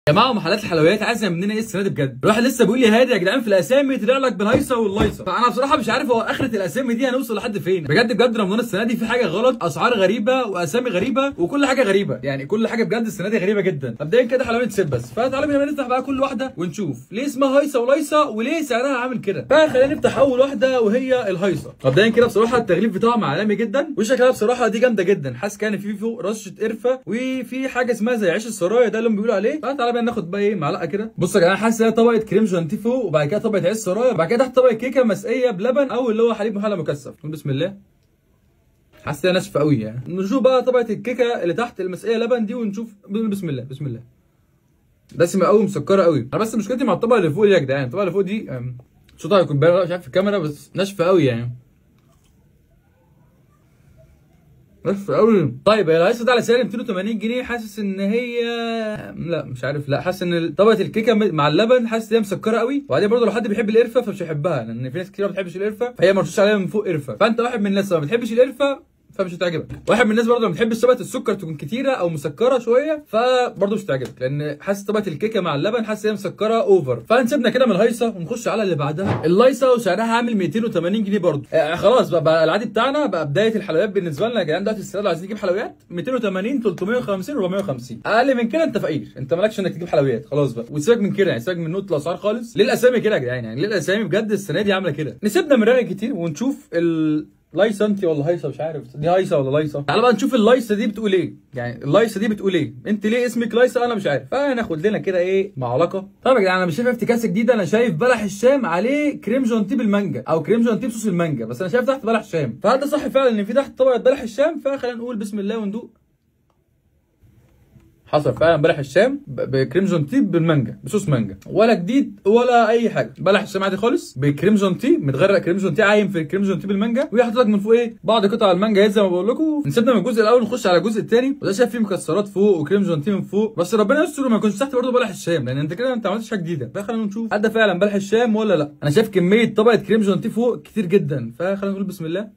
يا جماعه محلات الحلويات عايزه مننا ايه السنه دي بجد؟ الواحد لسه بيقول لي هادي يا جدعان في الاسامي طلع لك بالهيصه واللايصه، فانا بصراحه مش عارف هو اخره الاسامي دي هنوصل لحد فين؟ بجد بجد رمضان السنه دي في حاجه غلط، اسعار غريبه واسامي غريبه وكل حاجه غريبه، يعني كل حاجه بجد السنه دي غريبه جدا. مبدئيا كده حلويات تسيب بس، فتعالوا بينا نفتح بقى كل واحده ونشوف ليه اسمها هيصه ولايصه وليه سعرها عامل كده. فخلينا نفتح اول واحده وهي الهيصه. مبدئيا كده بصراحه التغليف بتاعها عالمي جدا، وشكلها بصراحه دي جامده جدا، حاسس كان في فوق رشه قرفه وفي حاجه اسمها زي عيش السرايا ده اللي هم بيقولوا عليه. فتعالى بقى ناخد بقى ايه معلقه كده. بص يا جدعان حاسس ان طبقه كريم جانتيه فوق وبعد كده طبقه عيش سرايا وبعد كده تحت طبقه كيكه مسقيه بلبن او اللي هو حليب محلى مكثف. بسم الله. حاسس انها ناشفه قوي يعني. نشوف بقى طبقه الكيكه اللي تحت المسقيه لبن دي ونشوف. بسم الله بسم الله. دسمه قوي مسكره قوي. انا بس مشكلتي مع الطبقه اللي فوق دي يا جدعان، الطبقه اللي فوق دي صوتها هيكون باين مش عارف في الكاميرا بس ناشفه قوي يعني. ناشفه قوي. طيب هي الهيصه ده على سعر 280 جنيه، حاسس ان هي لا مش عارف، لا حاسس ان طبقه الكيكه مع اللبن حاسس ان هي مسكره قوي، وبعدين برضه لو حد بيحب القرفه فمش هيحبها لان في ناس كتير ما بتحبش القرفه فهي مرشوش عليها من فوق قرفه، فانت واحد من الناس ما بتحبش القرفه فمش هتعجبك. واحد من الناس برضه ما بتحبش طبقه السكر تكون كتيره او مسكره شويه فبرضه مش هتعجبك، لان حاسس طبقه الكيكه مع اللبن حاسس هي مسكره اوفر. فهنسيبنا كده من الهيصه ونخش على اللي بعدها اللايصه، وسعرها عامل 280 جنيه برضه. خلاص بقى العادي بتاعنا بقى بدايه الحلويات بالنسبه لنا يا جدعان دلوقتي السنه لو عايزين نجيب حلويات 280 350 450، اقل من كده انت فقير، انت مالكش انك تجيب حلويات خلاص بقى. وسيبك من كده يعني، سيبك من نقطه الاسعار خالص. ليه الاسامي كده يا جدعان؟ يعني ليه الاسامي بجد السنه دي عامله كده؟ نسيبنا من رغي كتير ونشوف لايصه انت ولا هيصه مش عارف دي هيصه ولا لايصه. تعالى بقى نشوف اللايصه دي بتقول ايه، يعني اللايصه دي بتقول ايه؟ انت ليه اسمك لايصه انا مش عارف. فهناخد لنا كده ايه معلقه. طيب يا جدعان انا مش شايف افتكاسه جديده، انا شايف بلح الشام عليه كريم جانتيه بالمانجا او كريم جانتيه بصوص المانجا، بس انا شايف تحت بلح الشام، فهل ده صح فعلا ان في تحت طبقه بلح الشام؟ فخلينا نقول بسم الله وندوق. حصل فعلا بلح الشام بكريم جانتيه بالمانجا بصوص مانجا، ولا جديد ولا اي حاجه، بلح الشام عادي خالص بكريم جانتيه متغرق كريم جانتيه عايم في الكريم جانتيه بالمانجا، ويحط لك من فوق ايه بعض قطع المانجا زي ما بقول لكم. نسيبنا من الجزء الاول نخش على الجزء الثاني، وده شايف فيه مكسرات فوق وكريم جانتيه من فوق، بس ربنا يستر وما يكونش تحت برضه بلح الشام، لان انت كده انت ما عملتش حاجه جديده. فخلينا نشوف هل ده فعلا بلح الشام ولا لا. انا شايف كميه طبقه كريم جانتيه فوق كتير جدا، فخلينا نقول بسم الله.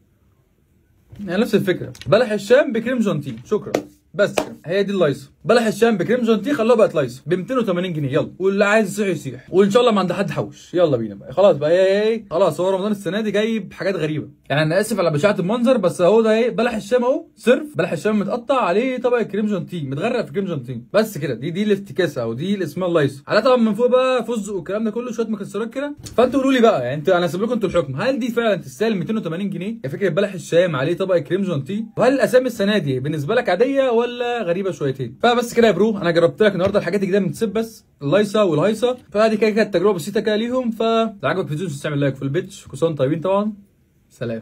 يعني نفس الفكره، بلح الشام بكريم جانتيه شكرا، بس هي دي اللايصه. بلح الشام بكريم جانتيه خلوها بقت لايصه ب 280 جنيه. يلا واللي عايز يصيح يصيح، وان شاء الله ما عند حد حوش. يلا بينا بقى خلاص بقى ايه خلاص. هو رمضان السنه دي جايب حاجات غريبه، يعني انا اسف على بشاعه المنظر بس اهو ده ايه بلح الشام اهو صرف بلح الشام متقطع عليه طبقه كريم جانتيه متغرق في كريم جانتيه بس كده. دي الافتكاسه او دي اللي اسمها اللايصه. على طبعا من فوق بقى فستق والكلام ده كله شويه مكسرات كده. فانتوا قولوا لي بقى يعني انا هسيب لكم انتوا الحكم، هل دي فعلا تستاهل 280 جنيه فكره بلح الشام عليه طبقه كريم جانتيه؟ وهل الاسامي السنه دي بالنسبه لك عاديه ولا غريبه شويتين؟ فبس كده يا برو، انا جربت لك النهارده الحاجات الجديده من تسيب بس اللايصه والهيصه، فدي كده كانت تجربه بسيطه كده ليهم. فلو عجبك الفيديو مش تعمل لايك في البيتش. كل سنه وانتم طيبين طبعا. سلام.